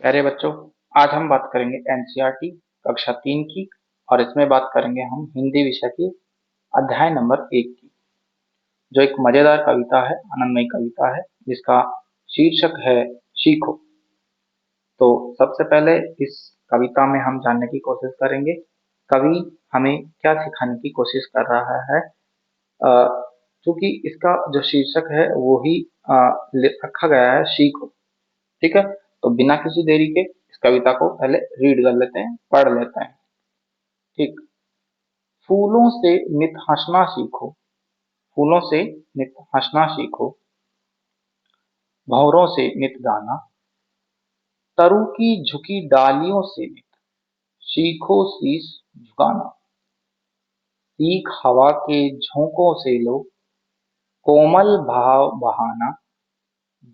प्यारे बच्चों, आज हम बात करेंगे एनसीईआरटी कक्षा 3 की। और इसमें बात करेंगे हम हिंदी विषय की अध्याय नंबर 1 की, जो एक मजेदार कविता है, आनंदमयी कविता है, जिसका शीर्षक है सीखो। तो सबसे पहले इस कविता में हम जानने की कोशिश करेंगे कवि हमें क्या सिखाने की कोशिश कर रहा है। क्योंकि इसका जो शीर्षक है वो ही रखा गया है सीखो। ठीक है, तो बिना किसी देरी के इस कविता को पहले रीड कर लेते हैं, पढ़ लेते हैं। ठीक। फूलों से नित हंसना सीखो, फूलों से नित हंसना सीखो, भंवरों से नित गाना, तरु की झुकी डालियों से नित सीखो शीश झुकाना। सीख हवा के झोंकों से लो कोमल भाव बहाना,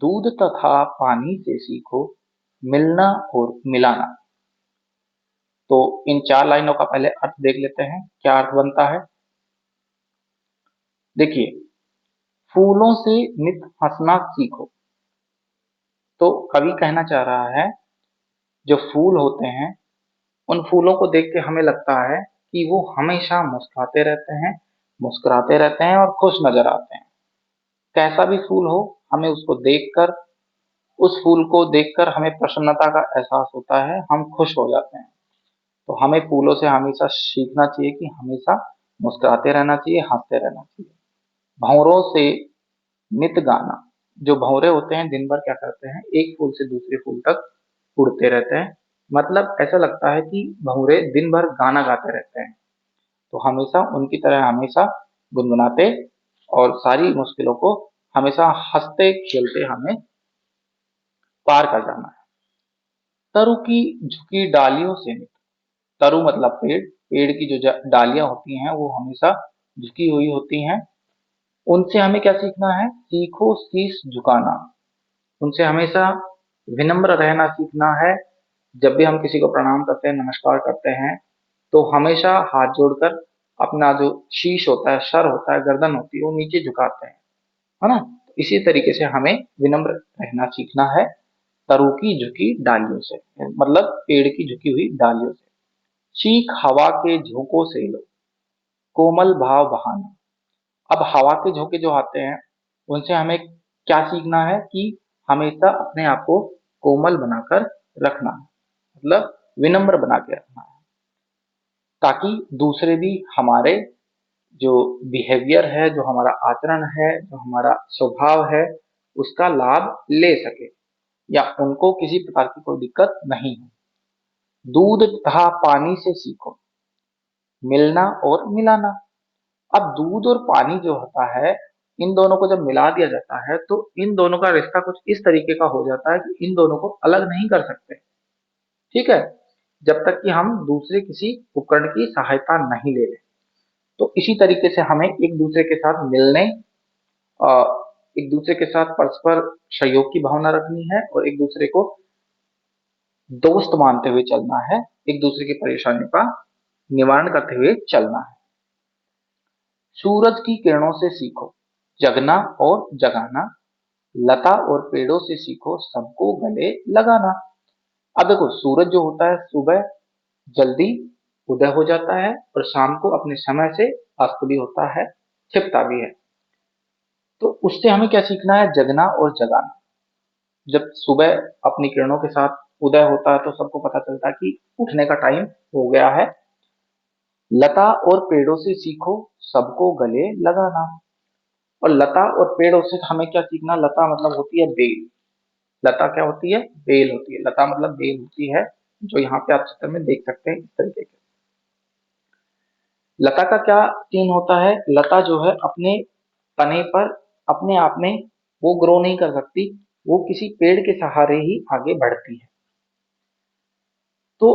दूध तथा पानी से सीखो मिलना और मिलाना। तो इन चार लाइनों का पहले अर्थ देख लेते हैं, क्या अर्थ बनता है। देखिए, फूलों से नित हंसना सीखो, तो कवि कहना चाह रहा है जो फूल होते हैं, उन फूलों को देख के हमें लगता है कि वो हमेशा मुस्कुराते रहते हैं, मुस्कुराते रहते हैं और खुश नजर आते हैं। कैसा भी फूल हो, हमें उसको देखकर, उस फूल को देखकर हमें प्रसन्नता का एहसास होता है, हम खुश हो जाते हैं। तो हमें फूलों से हमेशा सीखना चाहिए कि हमेशा मुस्कुराते रहना चाहिए, हंसते रहना चाहिए। भंवरों से नित गाना, जो भंवरे होते हैं दिन भर क्या करते हैं, एक फूल से दूसरे फूल तक उड़ते रहते हैं। मतलब ऐसा लगता है कि भंवरे दिन भर गाना गाते रहते हैं। तो हमेशा उनकी तरह हमेशा गुनगुनाते और सारी मुश्किलों को हमेशा हंसते खेलते हमें पार कर जाना है। तरु की झुकी डालियों से नित, तरु मतलब पेड़, पेड़ की जो डालियां होती हैं वो हमेशा झुकी हुई होती हैं। उनसे हमें क्या सीखना है, सीखो शीश झुकाना। उनसे हमेशा विनम्र रहना सीखना है। जब भी हम किसी को प्रणाम करते हैं, नमस्कार करते हैं, तो हमेशा हाथ जोड़कर अपना जो शीश होता है, सर होता है, गर्दन होती है, वो नीचे झुकाते हैं, है ना। तो इसी तरीके से हमें विनम्र रहना सीखना है, तरु की झुकी डालियों से, मतलब पेड़ की झुकी हुई डालियों से। चीख हवा के झोंकों से लो कोमल भाव बहाना। अब हवा के झोंके जो आते हैं, उनसे हमें क्या सीखना है कि हमेशा अपने आप को कोमल बनाकर रखना है, मतलब विनम्र बना के रखना है, ताकि दूसरे भी हमारे जो बिहेवियर है, जो हमारा आचरण है, जो हमारा स्वभाव है, उसका लाभ ले सके, या उनको किसी प्रकार की कोई दिक्कत नहीं हो। दूध तथा पानी से सीखो मिलना और मिलाना। अब दूध और पानी जो होता है, इन दोनों को जब मिला दिया जाता है तो इन दोनों का रिश्ता कुछ इस तरीके का हो जाता है कि इन दोनों को अलग नहीं कर सकते। ठीक है, जब तक कि हम दूसरे किसी उपकरण की सहायता नहीं ले लें। तो इसी तरीके से हमें एक दूसरे के साथ मिलने, एक दूसरे के साथ परस्पर सहयोग की भावना रखनी है और एक दूसरे को दोस्त मानते हुए चलना है, एक दूसरे की परेशानियों का निवारण करते हुए चलना है। सूरज की किरणों से सीखो जगना और जगाना, लता और पेड़ों से सीखो सबको गले लगाना। अब देखो, सूरज जो होता है सुबह जल्दी उदय हो जाता है और शाम को अपने समय से अस्त भी होता है, छिपता भी है। तो उससे हमें क्या सीखना है, जगना और जगाना। जब सुबह अपनी किरणों के साथ उदय होता है तो सबको पता चलता है कि उठने का टाइम हो गया है। लता और पेड़ों से सीखो सबको गले लगाना। और लता और पेड़ों से हमें क्या सीखना, लता मतलब होती है बेल। लता क्या होती है, बेल होती है। लता मतलब बेल होती है, जो यहाँ पे आप चित्र में देख सकते हैं इस तरीके से। लता का क्या सीन होता है, लता जो है अपने तने पर अपने आप में वो ग्रो नहीं कर सकती, वो किसी पेड़ के सहारे ही आगे बढ़ती है। तो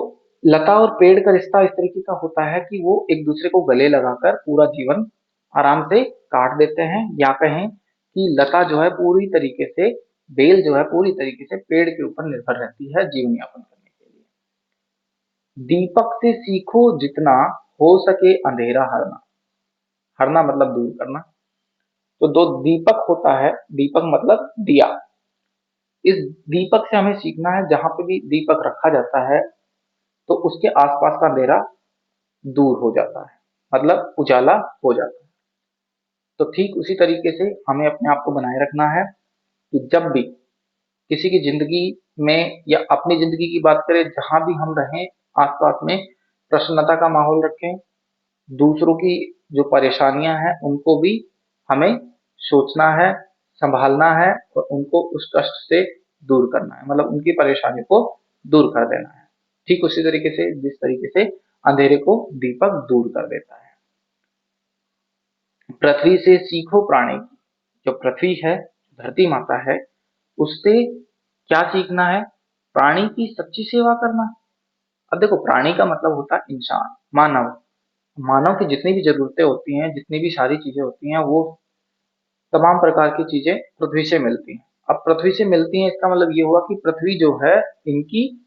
लता और पेड़ का रिश्ता इस तरीके का होता है कि वो एक दूसरे को गले लगाकर पूरा जीवन आराम से काट देते हैं, या कहें कि लता जो है पूरी तरीके से, बेल जो है पूरी तरीके से पेड़ के ऊपर निर्भर रहती है जीवन यापन करने के लिए। दीपक से सीखो जितना हो सके अंधेरा हरना। हरना मतलब दूर करना। तो दो दीपक होता है, दीपक मतलब दिया। इस दीपक से हमें सीखना है, जहां पे भी दीपक रखा जाता है तो उसके आसपास का अंधेरा दूर हो जाता है, मतलब उजाला हो जाता है। तो ठीक उसी तरीके से हमें अपने आप को बनाए रखना है कि जब भी किसी की जिंदगी में या अपनी जिंदगी की बात करें, जहां भी हम रहें, आसपास में प्रसन्नता का माहौल रखें। दूसरों की जो परेशानियां हैं उनको भी हमें सोचना है, संभालना है और उनको उस कष्ट से दूर करना है, मतलब उनकी परेशानी को दूर कर देना है। ठीक उसी तरीके से जिस तरीके से अंधेरे को दीपक दूर कर देता है। पृथ्वी से सीखो प्राणी की। जो पृथ्वी है, धरती माता है, उससे क्या सीखना है? प्राणी की सच्ची सेवा करना। अब देखो, प्राणी का मतलब होता है इंसान, मानव। मानव की जितनी भी जरूरतें होती हैं, जितनी भी सारी चीजें होती हैं, वो तमाम प्रकार की चीजें पृथ्वी से मिलती हैं। अब पृथ्वी से मिलती हैं, इसका मतलब ये हुआ कि पृथ्वी जो है, इनकी,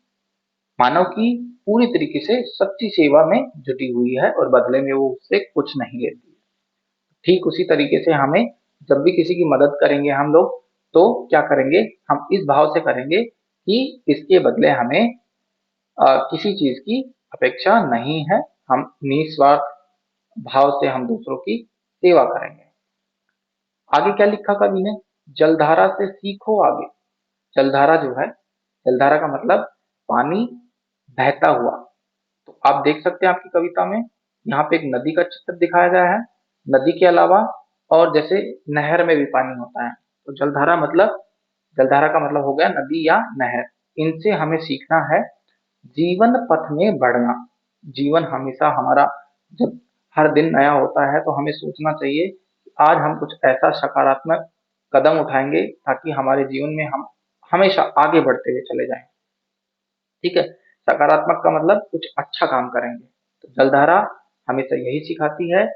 मानव की पूरी तरीके से सच्ची सेवा में जुटी हुई है और बदले में वो उससे कुछ नहीं लेती है। ठीक उसी तरीके से हमें जब भी किसी की मदद करेंगे हम लोग, तो क्या करेंगे? हम इस भाव से करेंगे कि इसके बदले हमें किसी चीज की अपेक्षा नहीं है। हम निस्वार्थ भाव से हम दूसरों की सेवा करेंगे। आगे क्या लिखा कवि ने? जलधारा से सीखो आगे। जलधारा जो है, जलधारा का मतलब पानी बहता हुआ। तो आप देख सकते हैं आपकी कविता में यहाँ पे एक नदी का चित्र दिखाया गया है। नदी के अलावा और जैसे नहर में भी पानी होता है, तो जलधारा मतलब, जलधारा का मतलब हो गया नदी या नहर। इनसे हमें सीखना है जीवन पथ में बढ़ना। जीवन हमेशा हमारा जब हर दिन नया होता है, तो हमें सोचना चाहिए कि आज हम कुछ ऐसा सकारात्मक कदम उठाएंगे ताकि हमारे जीवन में हम हमेशा आगे बढ़ते हुए चले जाएं। ठीक है, सकारात्मक का मतलब कुछ अच्छा काम करेंगे। तो जलधारा हमेशा यही सिखाती है,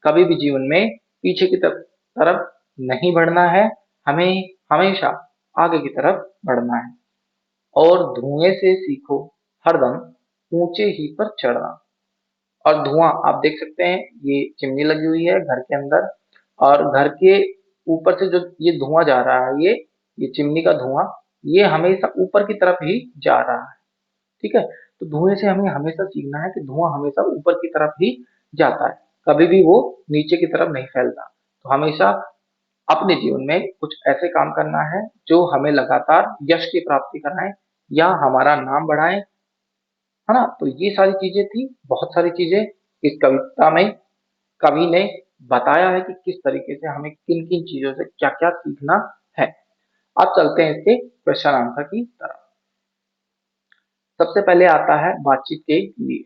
कभी भी जीवन में पीछे की तरफ नहीं बढ़ना है, हमें हमेशा आगे की तरफ बढ़ना है। और धुएं से सीखो हरदम ऊंचे ही पर चढ़ना। और धुआं आप देख सकते हैं, ये चिमनी लगी हुई है घर के अंदर, और घर के ऊपर से जो ये धुआं जा रहा है, ये चिमनी का धुआं, ये हमेशा ऊपर की तरफ ही जा रहा है। ठीक है, तो धुएं से हमें हमेशा सीखना है कि धुआं हमेशा ऊपर की तरफ ही जाता है, कभी भी वो नीचे की तरफ नहीं फैलता। तो हमेशा अपने जीवन में कुछ ऐसे काम करना है जो हमें लगातार यश की प्राप्ति कराएं या हमारा नाम बढ़ाएं, है ना? तो ये सारी चीजें थी, बहुत सारी चीजें इस कविता में कवि ने बताया है कि किस तरीके से हमें किन किन चीजों से क्या क्या सीखना है। अब चलते हैं इसके क्वेश्चन आंसर की तरफ। सबसे पहले आता है बातचीत के लिए।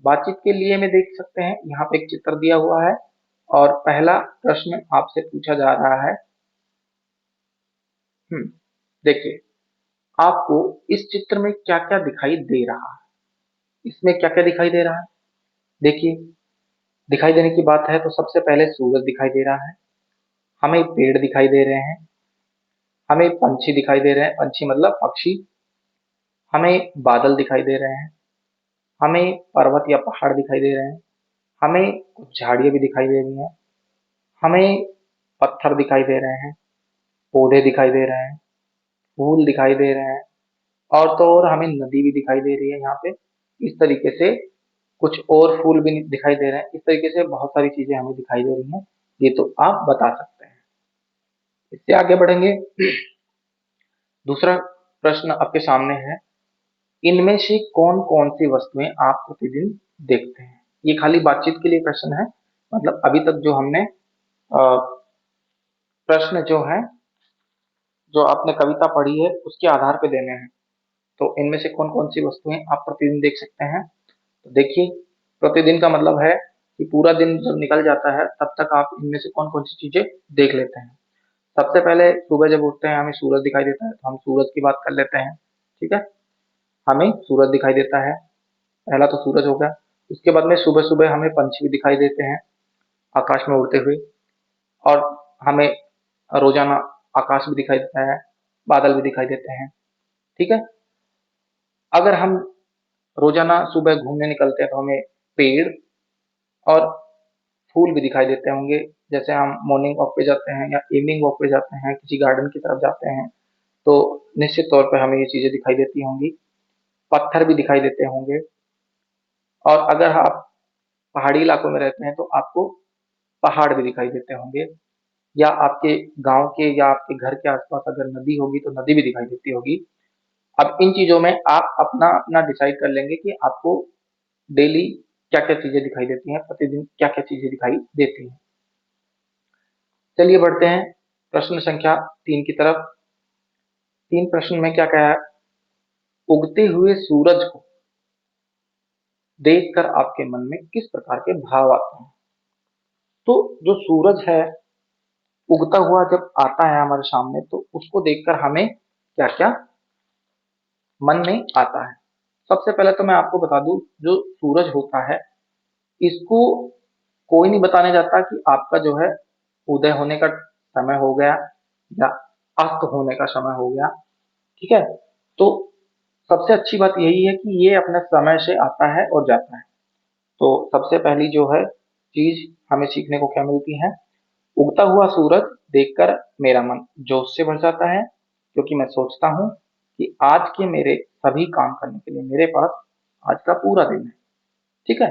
बातचीत के लिए में देख सकते हैं यहाँ पे एक चित्र दिया हुआ है और पहला प्रश्न आपसे पूछा जा रहा है। देखिए, आपको इस चित्र में क्या क्या दिखाई दे रहा है? इसमें क्या क्या दिखाई दे रहा है? देखिए, दिखाई देने की बात है तो सबसे पहले सूरज दिखाई दे रहा है, हमें पेड़ दिखाई दे रहे हैं, हमें पंछी दिखाई दे रहे हैं, पंछी मतलब पक्षी, हमें बादल दिखाई दे रहे हैं, हमें पर्वत या पहाड़ दिखाई दे रहे हैं, हमें कुछ झाड़ियां भी दिखाई दे रही हैं, हमें पत्थर दिखाई दे रहे हैं, पौधे दिखाई दे रहे हैं, फूल दिखाई दे रहे हैं, और तो और हमें नदी भी दिखाई दे रही है यहाँ पे। इस तरीके से कुछ और फूल भी दिखाई दे रहे हैं। इस तरीके से बहुत सारी चीजें हमें दिखाई दे रही हैं, ये तो आप बता सकते हैं। इससे आगे बढ़ेंगे। दूसरा प्रश्न आपके सामने है, इनमें से कौन कौन सी वस्तुएं आप प्रतिदिन देखते हैं? ये खाली बातचीत के लिए प्रश्न है, मतलब अभी तक जो हमने प्रश्न जो है, जो आपने कविता पढ़ी है उसके आधार पे देने हैं। तो इनमें से कौन कौन सी वस्तुएं आप प्रतिदिन देख सकते हैं? तो देखिए, प्रतिदिन का मतलब है कि पूरा दिन जब निकल जाता है तब तक आप इनमें से कौन कौन सी चीजें देख लेते हैं। सबसे पहले सुबह जब उठते हैं हमें सूरज दिखाई देता है, तो हम सूरज की बात कर लेते हैं। ठीक है, हमें सूरज दिखाई देता है, पहला तो सूरज हो गया। उसके बाद में सुबह सुबह हमें पंछी भी दिखाई देते हैं आकाश में उड़ते हुए, और हमें रोजाना आकाश भी दिखाई देता है, बादल भी दिखाई देते हैं। ठीक है, अगर हम रोजाना सुबह घूमने निकलते हैं तो हमें पेड़ और फूल भी दिखाई देते होंगे। जैसे हम मॉर्निंग वॉक पे जाते हैं या इवनिंग वॉक पे जाते हैं, किसी गार्डन की तरफ जाते हैं, तो निश्चित तौर पे हमें ये चीजें दिखाई देती होंगी। पत्थर भी दिखाई देते होंगे। और अगर आप पहाड़ी इलाकों में रहते हैं तो आपको पहाड़ भी दिखाई देते होंगे, या आपके गांव के या आपके घर के आसपास अगर नदी होगी तो नदी भी दिखाई देती होगी। अब इन चीजों में आप अपना अपना डिसाइड कर लेंगे कि आपको डेली क्या क्या चीजें दिखाई देती हैं, प्रतिदिन क्या क्या चीजें दिखाई देती हैं। चलिए बढ़ते हैं प्रश्न संख्या 3 की तरफ। 3 प्रश्न में क्या कहा है? उगते हुए सूरज को देखकर आपके मन में किस प्रकार के भाव आते हैं? तो जो सूरज है उगता हुआ जब आता है हमारे सामने, तो उसको देखकर हमें क्या क्या मन में आता है? सबसे पहले तो मैं आपको बता दूं, जो सूरज होता है इसको कोई नहीं बताने जाता कि आपका जो है उदय होने का समय हो गया या अस्त होने का समय हो गया। ठीक है, तो सबसे अच्छी बात यही है कि ये अपने समय से आता है और जाता है। तो सबसे पहली जो है चीज हमें सीखने को क्या मिलती है? उगता हुआ सूरज देखकर मेरा मन जोश से भर जाता है, क्योंकि मैं सोचता हूँ कि आज के मेरे सभी काम करने के लिए मेरे पास आज का पूरा दिन है। ठीक है,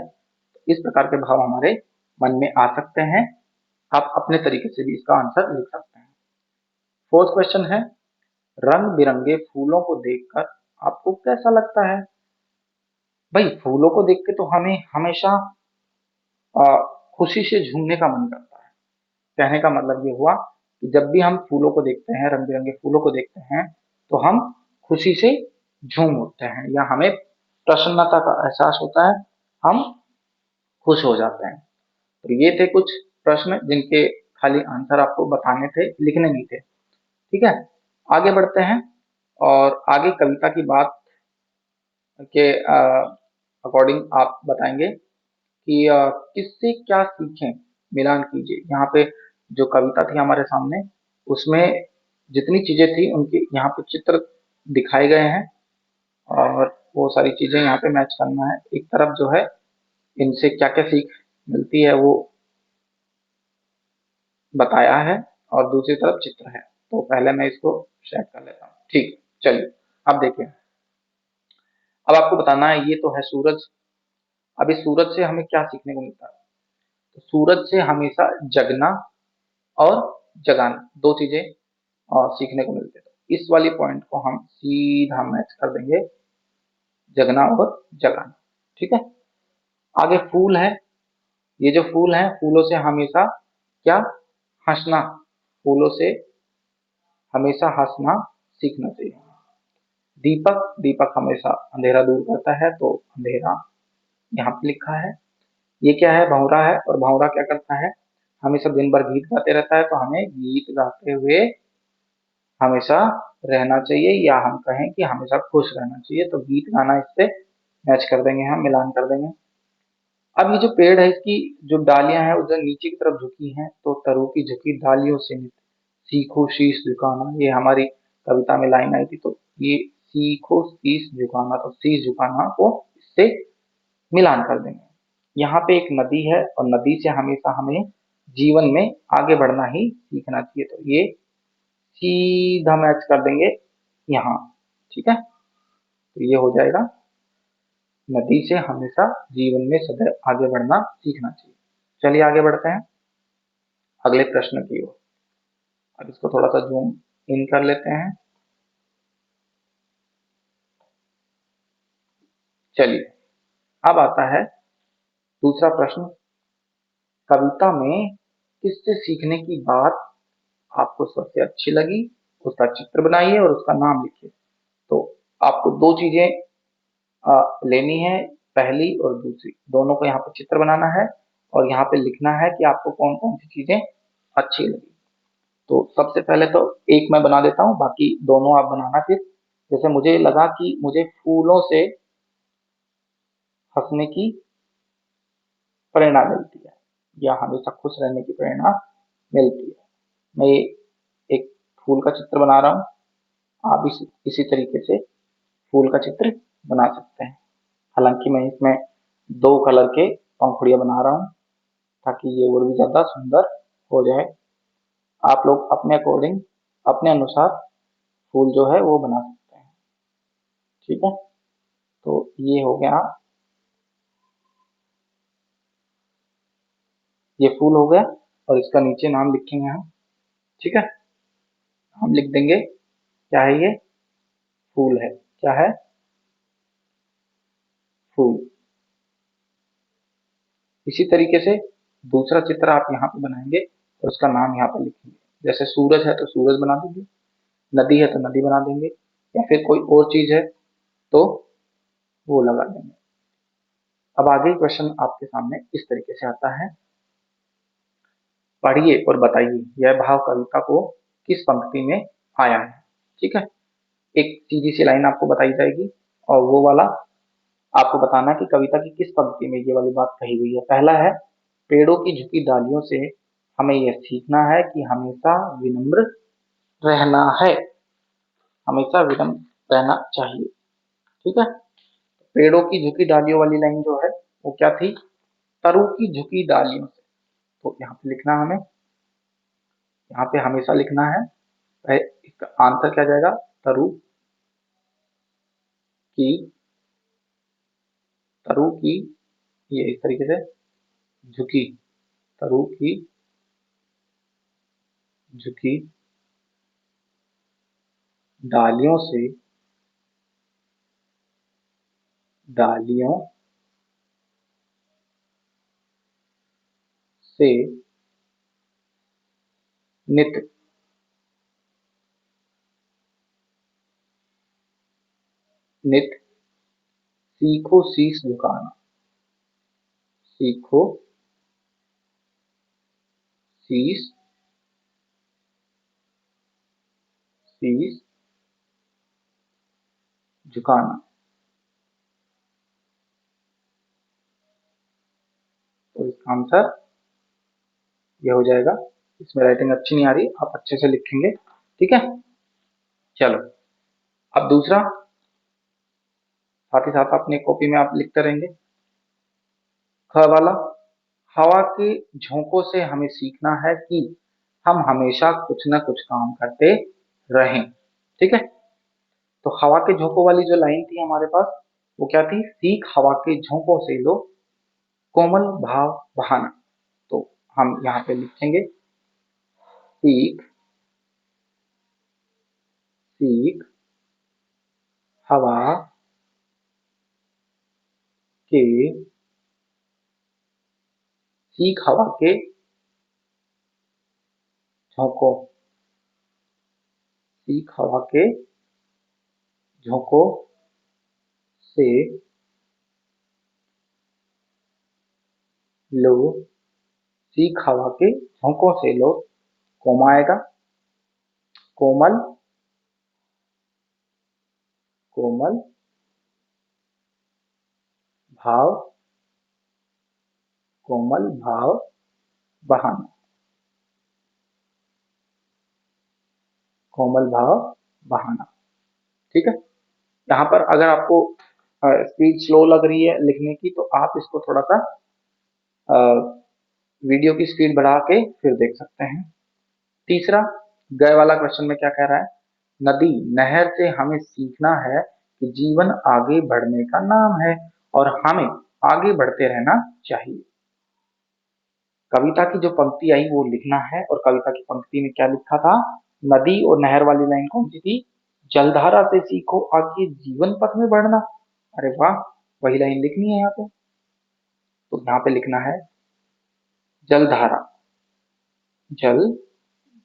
इस प्रकार के भाव हमारे मन में आ सकते हैं। आप अपने तरीके से भी इसका आंसर लिख सकते हैं। फोर्थ क्वेश्चन है, रंग बिरंगे फूलों को देखकर आपको कैसा लगता है? भाई, फूलों को देख के तो हमें हमेशा अ, खुशी से झूमने का मन करता है। कहने का मतलब ये हुआ कि जब भी हम फूलों को देखते हैं, रंग बिरंगे फूलों को देखते हैं, तो हम खुशी से झूम उठते हैं या हमें प्रसन्नता का एहसास होता है, हम खुश हो जाते हैं। तो ये थे कुछ प्रश्न जिनके खाली आंसर आपको बताने थे, लिखने नहीं थे। ठीक है, आगे बढ़ते हैं और आगे कविता की बात के अकॉर्डिंग आप बताएंगे कि किससे क्या सीखें, मिलान कीजिए। यहाँ पे जो कविता थी हमारे सामने, उसमें जितनी चीजें थी उनके यहाँ पे चित्र दिखाए गए हैं, और वो सारी चीजें यहाँ पे मैच करना है। एक तरफ जो है इनसे क्या क्या सीख मिलती है वो बताया है, और दूसरी तरफ चित्र है। तो पहले मैं इसको शेयर कर लेता हूँ। ठीक है, चलिए अब देखिए। अब आपको बताना है, ये तो है सूरज। अब इस सूरज से हमें क्या सीखने को मिलता है? तो सूरज से हमेशा जगना और जगाना, दो चीजें सीखने को मिलती है। तो इस वाली पॉइंट को हम सीधा मैच कर देंगे, जगना और जगाना। ठीक है, आगे फूल है। ये जो फूल है, फूलों से हमेशा क्या? हंसना। फूलों से हमेशा हंसना सीखना चाहिए। दीपक, दीपक हमेशा अंधेरा दूर करता है, तो अंधेरा यहाँ पे लिखा है। ये क्या है? भंवरा है, और भंवरा क्या करता है? हमेशा दिन भर गीत गाते रहता है। तो हमें गीत गाते हुए हमेशा रहना चाहिए, या हम कहें कि हमेशा खुश रहना चाहिए। तो गीत गाना इससे मैच कर देंगे, हम मिलान कर देंगे। अब ये जो पेड़ है, इसकी जो डालियां हैं उधर नीचे की तरफ झुकी हैं, तो तरु की झुकी डालियों से सीखो शीश झुकाना, ये हमारी कविता में लाइन आई थी। तो ये सीखो शीश झुकाना, तो शीश झुकाना को इससे मिलान कर देंगे। यहाँ पे एक नदी है, और नदी से हमेशा हमें जीवन में आगे बढ़ना ही सीखना चाहिए। तो ये सीधा मैच कर देंगे यहाँ। ठीक है, तो ये हो जाएगा, नदी से हमेशा जीवन में सदैव आगे बढ़ना सीखना चाहिए। चलिए आगे बढ़ते हैं अगले प्रश्न की ओर। अब इसको थोड़ा सा जूम इन कर लेते हैं। चलिए, अब आता है दूसरा प्रश्न। कविता में किससे सीखने की बात आपको सबसे अच्छी लगी, उसका चित्र बनाइए और उसका नाम लिखिए। तो आपको दो चीजें लेनी है, पहली और दूसरी, दोनों को यहाँ पे चित्र बनाना है, और यहाँ पे लिखना है कि आपको कौन कौन सी चीजें अच्छी लगी। तो सबसे पहले तो एक मैं बना देता हूँ, बाकी दोनों आप बनाना फिर। जैसे मुझे लगा कि मुझे फूलों से हंसने की प्रेरणा मिलती है, या हमेशा खुश रहने की प्रेरणा मिलती है। मैं ये एक फूल का चित्र बना रहा हूँ। आप इसी तरीके से फूल का चित्र बना सकते हैं। हालांकि मैं इसमें दो कलर के पंखुड़ियां बना रहा हूँ, ताकि ये और भी ज्यादा सुंदर हो जाए। आप लोग अपने अकॉर्डिंग, अपने अनुसार फूल जो है वो बना सकते हैं। ठीक है, तो ये हो गया, ये फूल हो गया और इसका नीचे नाम लिखेंगे हम। ठीक है, हम लिख देंगे क्या है ये, फूल है। क्या है, फूल। इसी तरीके से दूसरा चित्र आप यहाँ पे बनाएंगे और उसका नाम यहाँ पे लिखेंगे। जैसे सूरज है तो सूरज बना देंगे, नदी है तो नदी बना देंगे, या फिर कोई और चीज है तो वो लगा देंगे। अब आगे क्वेश्चन आपके सामने इस तरीके से आता है, पढ़िए और बताइए यह भाव कविता को किस पंक्ति में आया है। ठीक है, एक सीधी सी लाइन आपको बताई जाएगी और वो वाला आपको बताना है कि कविता की किस पंक्ति में ये वाली बात कही गई है। पहला है, पेड़ों की झुकी डालियों से हमें यह सीखना है कि हमेशा विनम्र रहना है, हमेशा विनम्र रहना चाहिए। ठीक है, पेड़ों की झुकी डालियों वाली लाइन जो है वो क्या थी, तरु की झुकी डालियों से। तो यहाँ पे लिखना हमें, यहाँ पे हमेशा लिखना है, इसका आंसर क्या जाएगा, तरु की, तरु की, ये इस तरीके से झुकी, तरु की झुकी डालियों से, डालियों से नित, नित सीखो शीश झुकाना, सीखो शीश, शीश झुकाना। तो इसका आंसर ये हो जाएगा। इसमें राइटिंग अच्छी नहीं आ रही, आप अच्छे से लिखेंगे। ठीक है, चलो अब दूसरा, साथ ही साथ अपनी कॉपी में आप लिखते रहेंगे। ख वाला, हवा के झोंकों से हमें सीखना है कि हम हमेशा कुछ न कुछ काम करते रहें। ठीक है, तो हवा के झोंकों वाली जो लाइन थी हमारे पास, वो क्या थी, सीख हवा के झोंकों से लो कोमल भाव बहाना। तो हम यहाँ पे लिखेंगे, सीख, सीख हवा के, सीख हवा के झोंकों, सीख हवा के झोंकों से लो, सीख हवा के झोंकों से लो, कोमा आएगा, कोमल, कोमल भाव, कोमल भाव बहाना, कोमल भाव बहाना। ठीक है, यहाँ पर अगर आपको स्पीड स्लो लग रही है लिखने की तो आप इसको थोड़ा सा वीडियो की स्पीड बढ़ा के फिर देख सकते हैं। तीसरा, गए वाला क्वेश्चन में क्या कह रहा है, नदी नहर से हमें सीखना है कि जीवन आगे बढ़ने का नाम है और हमें आगे बढ़ते रहना चाहिए। कविता की जो पंक्ति आई वो लिखना है, और कविता की पंक्ति में क्या लिखा था, नदी और नहर वाली लाइन कौन सी थी, जलधारा से सीखो आगे जीवन पथ में बढ़ना। अरे वाह, वही लाइन लिखनी है यहाँ पे। तो यहाँ पे लिखना है, जलधारा, जल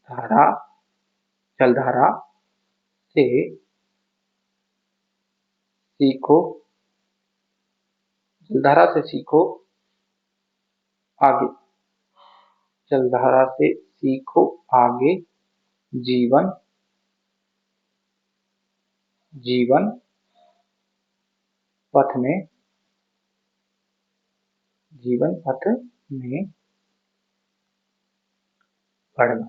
धारा, जलधारा से सीखो, जलधारा से सीखो आगे, जलधारा से सीखो आगे जीवन, जीवन पथ में, जीवन पथ में बढ़ना,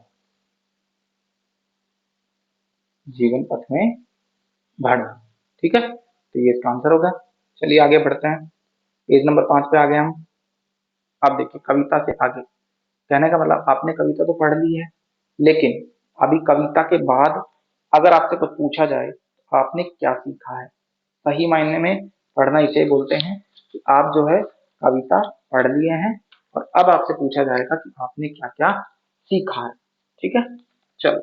जीवन पथ में बढ़ना। ठीक है, तो ये इसका आंसर होगा। चलिए आगे बढ़ते हैं, पेज नंबर 5 पे आ गए हम। अब देखिए कविता से आगे, कहने का मतलब आपने कविता तो पढ़ ली है, लेकिन अभी कविता के बाद अगर आपसे कुछ पूछा जाए तो आपने क्या सीखा है, सही मायने में पढ़ना इसे बोलते हैं कि आप जो है कविता पढ़ लिए हैं और अब आपसे पूछा जाएगा कि आपने क्या क्या सीखा है। ठीक है, चलो।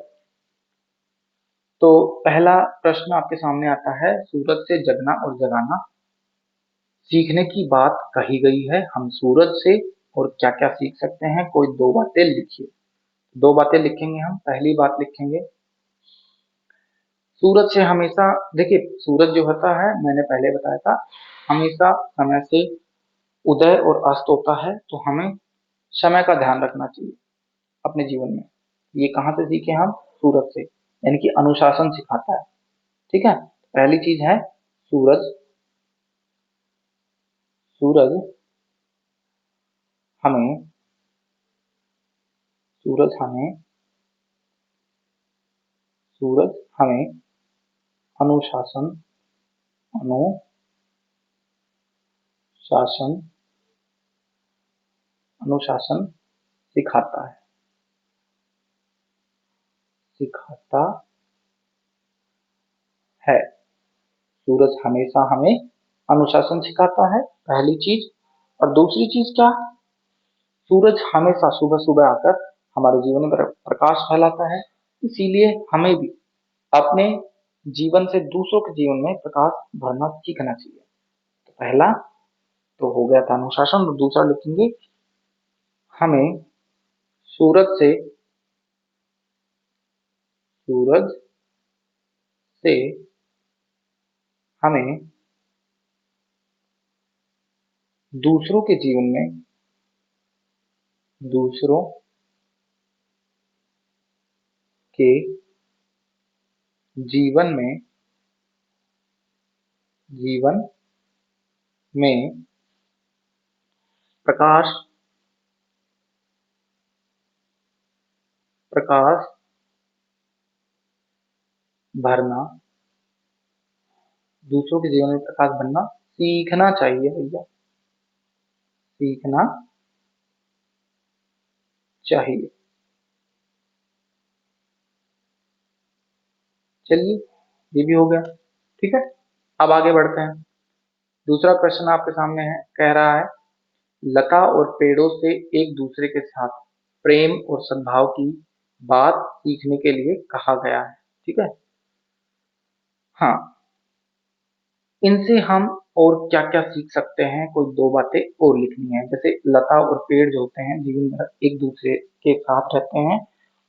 तो पहला प्रश्न आपके सामने आता है, सूरज से जगना और जगाना। सीखने की बात कही गई है, हम सूरज से और क्या क्या सीख सकते हैं, कोई दो बातें लिखिए। दो बातें लिखेंगे हम। पहली बात लिखेंगे, सूरज से हमेशा, देखिए सूरज जो होता है मैंने पहले बताया था, हमेशा समय से उदय और अस्त होता है, तो हमें समय का ध्यान रखना चाहिए अपने जीवन में। ये कहाँ से सीखे हम? सूरज से, यानी कि अनुशासन सिखाता है। ठीक है, पहली चीज है सूरज। सूरज हमें सूरज हमें सूरज हमें अनुशासन अनुशासन अनुशासन सिखाता है, सिखाता है। सूरज हमेशा हमें अनुशासन सिखाता है, पहली चीज। और दूसरी चीज क्या? सूरज हमेशा सुबह सुबह आकर हमारे जीवन में प्रकाश फैलाता है, इसीलिए हमें भी अपने जीवन से दूसरों के जीवन में प्रकाश भरना सीखना चाहिए। तो पहला तो हो गया था अनुशासन, और दूसरा लिखेंगे, हमें सूरज से सूरज से हमें दूसरों के जीवन में दूसरों के जीवन में जीवन में प्रकाश प्रकाश भरना, दूसरों के जीवन में प्रकाश भरना सीखना चाहिए भैया, सीखना चाहिए। चलिए, ये भी हो गया। ठीक है, अब आगे बढ़ते हैं। दूसरा प्रश्न आपके सामने है, कह रहा है, लता और पेड़ों से एक दूसरे के साथ प्रेम और सद्भाव की बात सीखने के लिए कहा गया है। ठीक है, हाँ, इनसे हम और क्या क्या सीख सकते हैं, कोई दो बातें और लिखनी है। जैसे लता और पेड़ जो होते हैं जीवन भर एक दूसरे के साथ रहते हैं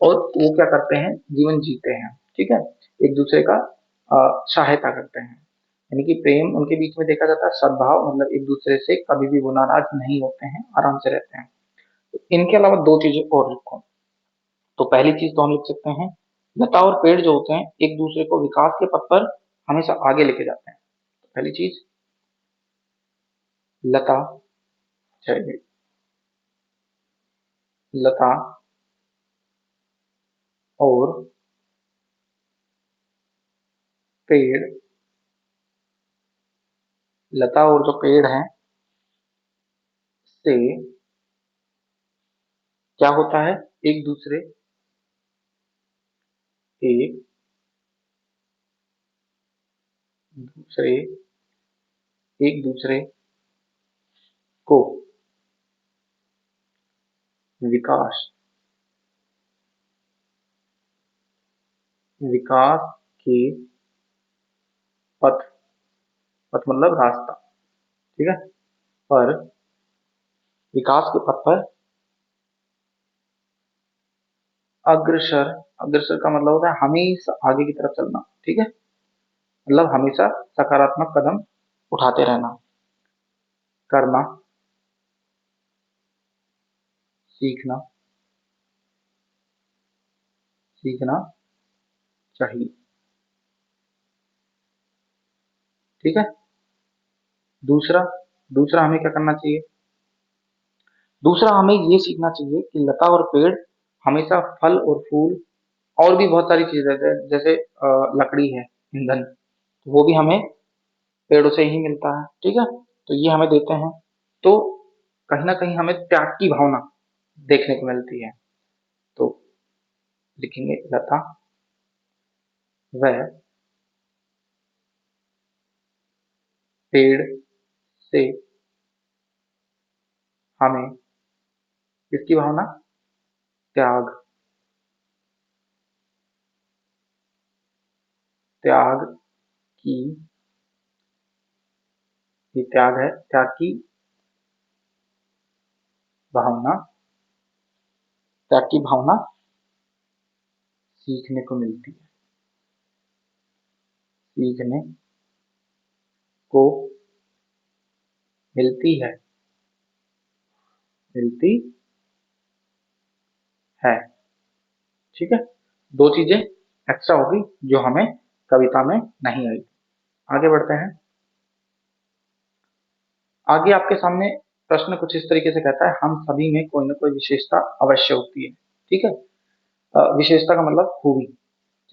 और वो क्या करते हैं, जीवन जीते हैं। ठीक है, एक दूसरे का सहायता करते हैं, यानी कि प्रेम उनके बीच में देखा जाता है, सद्भाव मतलब एक दूसरे से कभी भी वो नाराज नहीं होते हैं, आराम से रहते हैं। तो इनके अलावा दो चीजें और लिखो। तो पहली चीज तो हम लिख सकते हैं, लता और पेड़ जो होते हैं एक दूसरे को विकास के पथ पर हमेशा आगे लेके जाते हैं। तो पहली चीज, लता चाहिए, लता और पेड़, लता और जो पेड़ हैं से क्या होता है, एक दूसरे एक दूसरे एक दूसरे को विकास विकास के पथ, पथ मतलब रास्ता, ठीक है, पर विकास के पथ पर अग्रसर, अग्रसर का मतलब होता है हमेशा आगे की तरफ चलना। ठीक है, मतलब हमेशा सकारात्मक कदम उठाते रहना, करना, सीखना सीखना चाहिए। ठीक है, दूसरा दूसरा हमें क्या करना चाहिए, दूसरा हमें ये सीखना चाहिए कि लता और पेड़ हमेशा फल और फूल और भी बहुत सारी चीजें जैसे लकड़ी है, ईंधन, तो वो भी हमें पेड़ों से ही मिलता है। ठीक है, तो ये हमें देते हैं। तो कहीं ना कहीं हमें त्याग की भावना देखने को मिलती है। तो लिखेंगे, लता वह पेड़ से हमें किसकी भावना, त्याग, त्याग की, ये त्याग है, त्याग की भावना, त्याग की भावना सीखने को मिलती है, सीखने को मिलती है, मिलती है। ठीक है, दो चीजें एक्स्ट्रा होगी जो हमें कविता में नहीं आई। आगे बढ़ते हैं। आगे आपके सामने प्रश्न कुछ इस तरीके से कहता है, हम सभी में कोई ना कोई विशेषता अवश्य होती है। ठीक है, विशेषता का मतलब खूबी।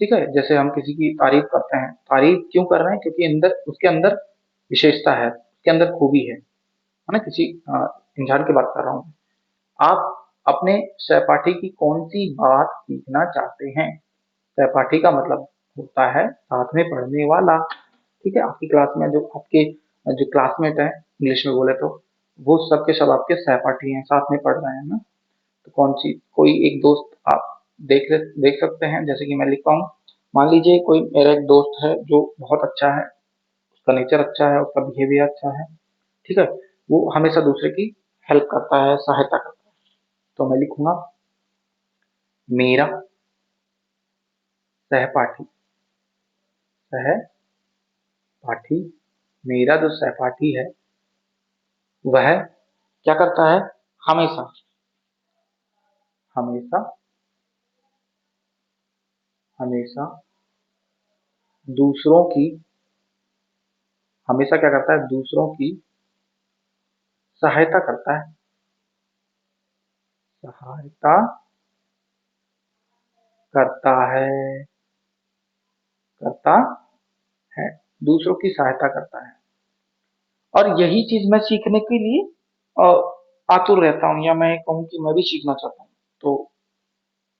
ठीक है, जैसे हम किसी की तारीफ करते हैं, तारीफ क्यों कर रहे हैं, क्योंकि अंदर उसके अंदर विशेषता है, उसके अंदर खूबी है ना। किसी इंसान की बात कर रहा हूँ। आप अपने सहपाठी की कौन सी बात सीखना चाहते हैं। सहपाठी का मतलब होता है साथ में पढ़ने वाला। ठीक है, आपकी क्लास में जो आपके जो क्लासमेट है, इंग्लिश में बोले तो, वो सब के सब आपके सहपाठी हैं, साथ में पढ़ रहे हैं ना। तो कौन सी, कोई एक दोस्त आप देख सकते हैं, जैसे कि मैं लिखता हूँ। मान लीजिए कोई मेरा एक दोस्त है जो बहुत अच्छा है, उसका नेचर अच्छा है, उसका बिहेवियर अच्छा है। ठीक है, वो हमेशा दूसरे की हेल्प करता है, सहायता करता है। तो मैं लिखूंगा, मेरा सहपाठी, सहपाठी, मेरा जो सहपाठी है वह क्या करता है, हमेशा, हमेशा, हमेशा दूसरों की, हमेशा क्या करता है, दूसरों की सहायता करता है, सहायता करता है, करता है, दूसरों की सहायता करता है। और यही चीज मैं सीखने के लिए अ, आतुर रहता हूँ, या मैं कहूँ कि मैं भी सीखना चाहता हूँ। तो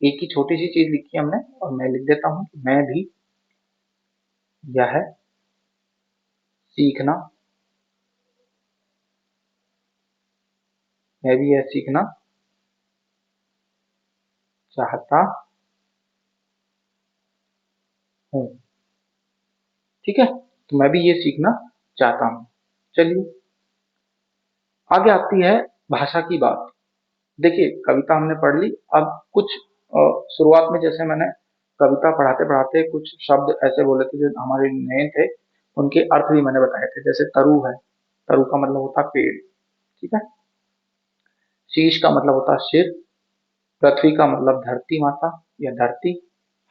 एक ही छोटी सी चीज लिखी है हमने, और मैं लिख देता हूँ कि मैं भी यह सीखना, मैं भी यह सीखना चाहता हूँ। ठीक है, तो मैं भी ये सीखना चाहता हूँ। चलिए, आगे आती है भाषा की बात। देखिए, कविता हमने पढ़ ली। अब कुछ शुरुआत में जैसे मैंने कविता पढ़ाते पढ़ाते कुछ शब्द ऐसे बोले थे जो हमारे नए थे, उनके अर्थ भी मैंने बताए थे। जैसे तरु है, तरु का मतलब होता है पेड़। ठीक है, शीश का मतलब होता है सिर, पृथ्वी का मतलब धरती माता या धरती,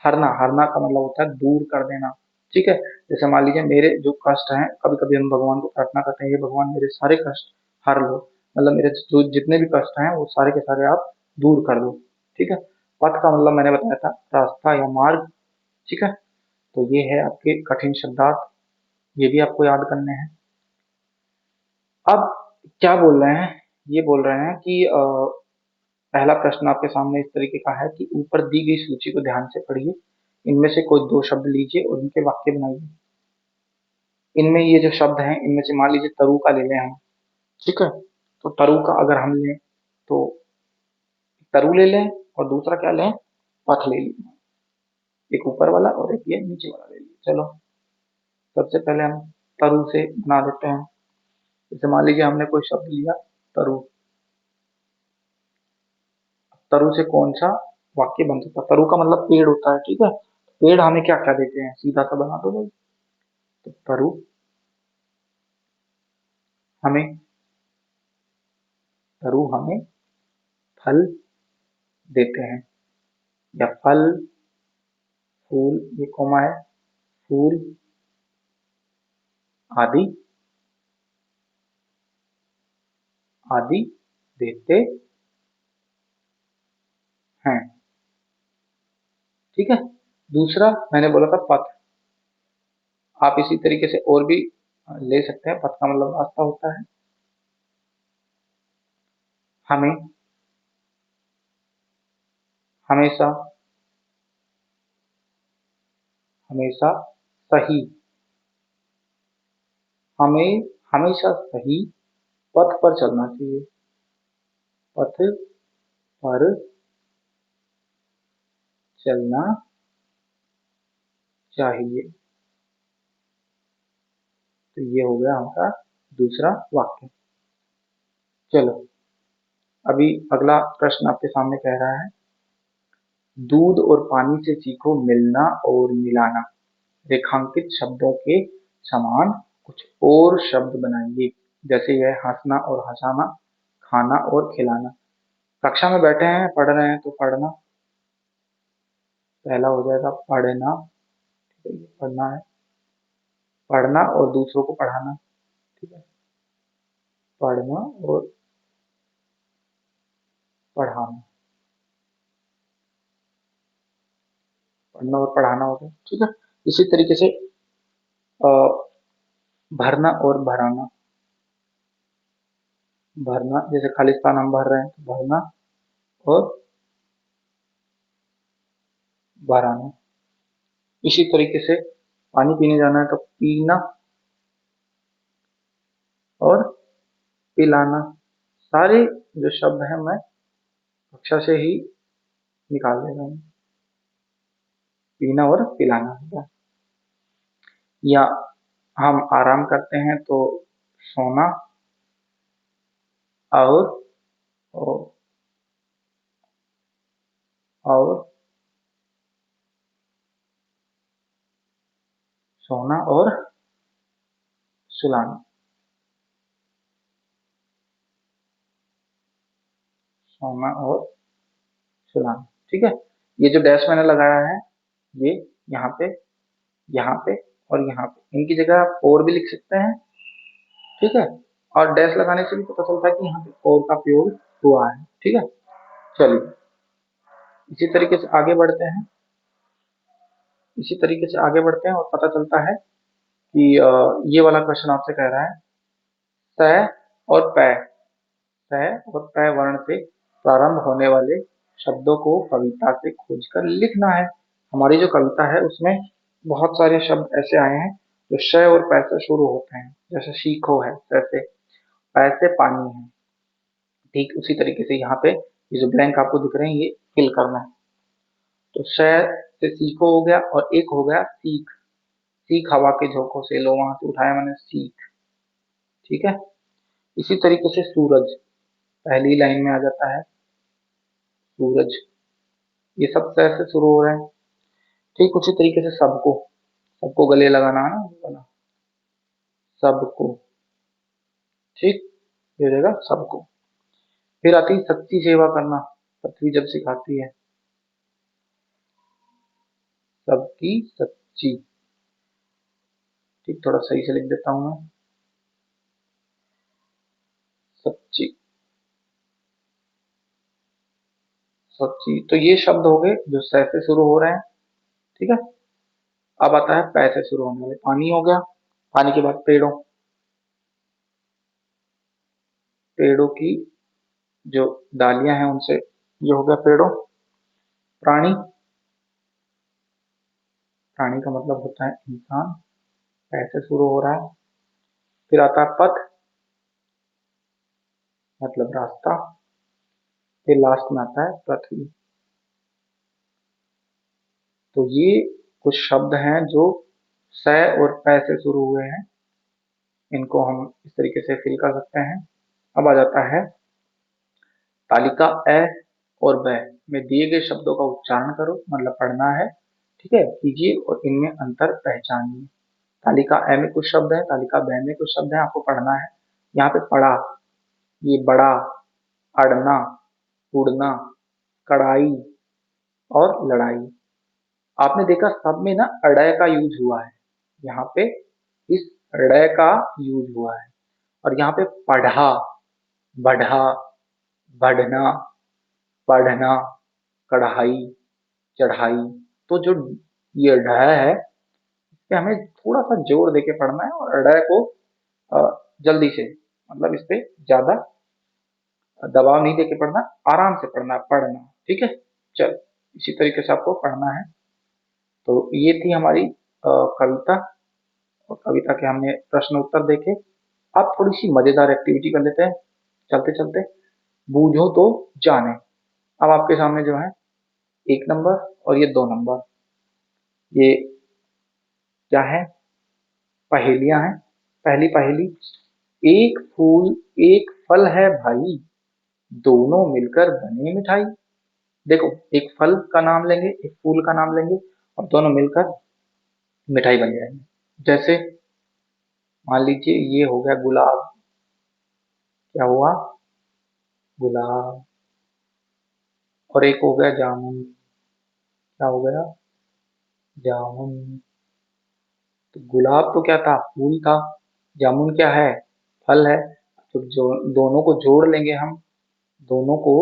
हरना, हरना का मतलब होता है दूर कर देना। ठीक है, जैसे मान लीजिए मेरे जो कष्ट हैं, कभी कभी हम भगवान को प्रार्थना करते हैं, ये भगवान मेरे सारे कष्ट हर लो, मतलब मेरे जो जितने भी कष्ट हैं वो सारे के सारे आप दूर कर दो। ठीक है, पथ का मतलब मैंने बताया था रास्ता या मार्ग। ठीक है, तो ये है आपके कठिन शब्दार्थ, ये भी आपको याद करने हैं। अब क्या बोल रहे हैं, ये बोल रहे हैं कि पहला प्रश्न आपके सामने इस तरीके का है कि ऊपर दी गई सूची को ध्यान से पढ़िए, इनमें से कोई दो शब्द लीजिए और उनके वाक्य बनाइए। इनमें ये जो शब्द हैं, इनमें से मान लीजिए तरु का ले लें हम। ठीक है, तो तरु का अगर हम लें तो तरु ले लें, और दूसरा क्या लें, पथ ले लें। एक ऊपर वाला और एक ये नीचे वाला ले लें। चलो, सबसे पहले हम तरु से बना देते हैं। जैसे मान लीजिए हमने कोई शब्द लिया तरु, तरु से कौन सा वाक्य बन सकता है। तरु का मतलब पेड़ होता है। ठीक है, पेड़ हमें क्या क्या देते हैं, सीधा सा बना दो भाई। तो तरु हमें, तरु हमें फल देते हैं, या फल, फूल, ये कौमा है, फूल आदि, आदि देते हैं। ठीक है, दूसरा मैंने बोला था पथ। आप इसी तरीके से और भी ले सकते हैं। पथ का मतलब रास्ता होता है। हमें हमेशा हमेशा सही, हमें हमेशा सही पथ पर चलना चाहिए, पथ पर चलना चाहिए। तो ये हो गया हमारा दूसरा वाक्य। चलो अभी अगला प्रश्न आपके सामने कह रहा है, दूध और पानी से सीखो मिलना और मिलाना, रेखांकित शब्दों के समान कुछ और शब्द बनाइए। जैसे यह हंसना और हंसाना, खाना और खिलाना। कक्षा में बैठे हैं, पढ़ रहे हैं, तो पढ़ना पहला हो जाएगा, पढ़ना। ठीक है, ये पढ़ना है, पढ़ना और दूसरों को पढ़ाना। ठीक है, पढ़ना और पढ़ाना, पढ़ना और पढ़ाना हो गया। ठीक है, इसी तरीके से अ, भरना और भराना, भरना जैसे खाली स्थान हम भर रहे हैं तो भरना और भराना। इसी तरीके से पानी पीने जाना है तो पीना और पिलाना। सारे जो शब्द हैं मैं कक्षा से ही निकाल दे रहा हूँ, पीना और पिलाना होगा। या हम आराम करते हैं तो सोना और और, और सोना और सुलाना, सोना और सुलाना। ठीक है, ये जो डैश मैंने लगाया है, ये यहाँ पे, यहाँ पे और यहाँ पे, इनकी जगह आप और भी लिख सकते हैं। ठीक है, और डैश लगाने से भी पता चलता है कि यहाँ पे और का प्रयोग हुआ है। ठीक है, चलिए इसी तरीके से आगे बढ़ते हैं, इसी तरीके से आगे बढ़ते हैं और पता चलता है कि ये वाला क्वेश्चन आपसे कह रहा है, स और पै, स और पै वर्ण से प्रारंभ होने वाले शब्दों को कविता से खोजकर लिखना है। हमारी जो कविता है उसमें बहुत सारे शब्द ऐसे आए हैं जो श और पै से शुरू होते हैं। जैसे सीखो है, जैसे पै से पानी है। ठीक उसी तरीके से यहाँ पे ये जो ब्लैंक आपको दिख रहे हैं ये फिल करना है। तो श से सीखो हो गया और एक हो गया सीख, सीख हवा के झोंकों से लो, वहां से उठाया मैंने सीख। ठीक है, इसी तरीके से सूरज पहली लाइन में आ जाता है, सूरज। ये सब स से शुरू हो रहे हैं। ठीक उसी तरीके से सबको, सबको गले लगाना है ना, ये वाला सबको। ठीक, ये हो जाएगा सबको। फिर आती है सच्ची सेवा करना, पृथ्वी जब सिखाती है, सबकी सच्ची। ठीक, थोड़ा सही से लिख देता हूँ मैं, सच्ची, सच्ची। तो ये शब्द हो गए जो स से शुरू हो रहे हैं। ठीक है, अब आता है पै से शुरू होने वाले, पानी हो गया, पानी के बाद पेड़ों, पेड़ों की जो डालियां हैं उनसे, ये हो गया पेड़ों। प्राणी, प्राणी का मतलब होता है इंसान, पै से शुरू हो रहा है। फिर आता है पथ, मतलब रास्ता। फिर लास्ट में आता है पृथ्वी। तो ये कुछ शब्द हैं जो स और पै से शुरू हुए हैं, इनको हम इस तरीके से फिल कर सकते हैं। अब आ जाता है तालिका अ और ब में दिए गए शब्दों का उच्चारण करो, मतलब पढ़ना है। ठीक है, कीजिए और इनमें अंतर पहचानिए। तालिका अ में कुछ शब्द है, तालिका ब में कुछ शब्द है, आपको पढ़ना है। यहाँ पे पढ़ा, ये बड़ा, अड़ना, उड़ना, कड़ाई और लड़ाई। आपने देखा सब में ना अड़य का यूज हुआ है, यहाँ पे इस अड़य का यूज हुआ है। और यहाँ पे पढ़ा, बढ़ा, बढ़ना, पढ़ना, कढ़ाई, चढ़ाई। तो जो ये ढ है, इस पे हमें थोड़ा सा जोर देके पढ़ना है और अड़य को जल्दी से, मतलब इस पे ज्यादा दबाव नहीं देके पढ़ना, आराम से पढ़ना, पढ़ना। ठीक है, चल इसी तरीके से आपको पढ़ना है। तो ये थी हमारी कविता, और कविता के हमने प्रश्न उत्तर देखे। अब थोड़ी सी मजेदार एक्टिविटी कर लेते हैं चलते चलते। बूझो तो जाने। अब आपके सामने जो है 1 नंबर और ये 2 नंबर, ये क्या है, पहेलियां हैं। पहली पहेली, एक फूल एक फल है भाई, दोनों मिलकर बने मिठाई। देखो, एक फल का नाम लेंगे, एक फूल का नाम लेंगे, और दोनों मिलकर मिठाई बन जाएंगे। जैसे मान लीजिए ये हो गया गुलाब, क्या हुआ, गुलाब। और एक हो गया जामुन, क्या हो गया, जामुन। तो गुलाब तो क्या था, फूल था। जामुन क्या है, फल है। तो जो दोनों को जोड़ लेंगे हम, दोनों को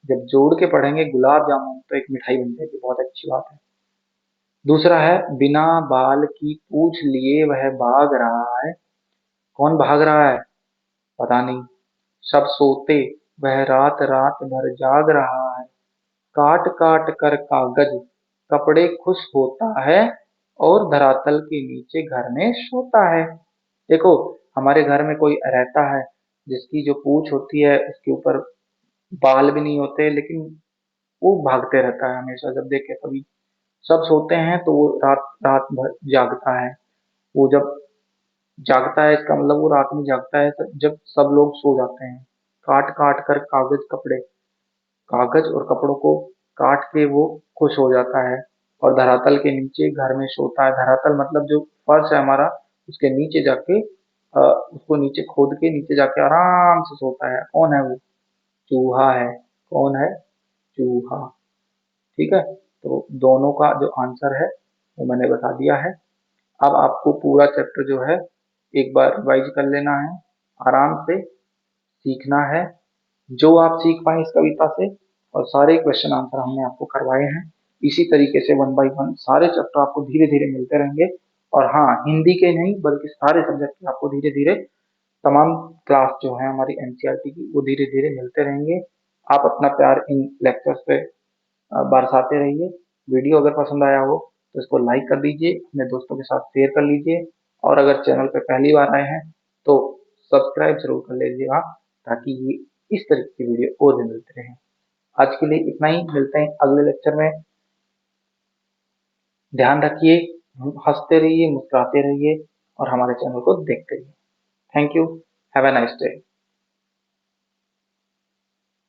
जब जोड़ के पढ़ेंगे गुलाब जामुन, तो एक मिठाई बन जाएगी। बहुत अच्छी बात है। दूसरा है, बिना बाल की पूंछ लिए वह भाग रहा है। कौन भाग रहा है, पता नहीं। सब सोते, वह रात रात भर जाग रहा है। काट काट कर कागज कपड़े खुश होता है, और धरातल के नीचे घर में सोता है। देखो, हमारे घर में कोई रहता है जिसकी जो पूंछ होती है उसके ऊपर बाल भी नहीं होते, लेकिन वो भागते रहता है हमेशा। जब देखे कभी, सब सोते हैं तो वो रात रात भर जागता है। वो जब जागता है, इसका मतलब वो रात में जागता है जब सब लोग सो जाते हैं। काट काट कर कागज कपड़े, कागज और कपड़ों को काट के वो खुश हो जाता है, और धरातल के नीचे घर में सोता है। धरातल मतलब जो फर्श है हमारा, उसके नीचे जाके उसको नीचे खोद के नीचे जाके आराम से सोता है। कौन है वो, चूहा है। कौन है, चूहा। ठीक है, तो दोनों का जो आंसर है वो मैंने बता दिया है। अब आपको पूरा चैप्टर जो है एक बार रिवाइज कर लेना है, आराम से सीखना है जो आप सीख पाए इस कविता से। और सारे क्वेश्चन आंसर हमने आपको करवाए हैं। इसी तरीके से 1 बाय 1 सारे चैप्टर आपको धीरे धीरे मिलते रहेंगे। और हाँ, हिंदी के नहीं बल्कि सारे सब्जेक्ट के आपको धीरे धीरे तमाम क्लास जो है हमारी एनसीईआरटी की, वो धीरे धीरे मिलते रहेंगे। आप अपना प्यार इन लेक्चर्स पे बरसाते रहिए। वीडियो अगर पसंद आया हो तो इसको लाइक कर दीजिए, अपने दोस्तों के साथ शेयर कर लीजिए, और अगर चैनल पे पहली बार आए हैं तो सब्सक्राइब जरूर कर लीजिएगा, ताकि ये इस तरह की वीडियो और भी मिलते रहें। आज के लिए इतना ही, मिलते हैं अगले लेक्चर में। ध्यान रखिए, हंसते रहिए, मुस्कुराते रहिए, और हमारे चैनल को देखते रहिए। Thank you. Have a nice day.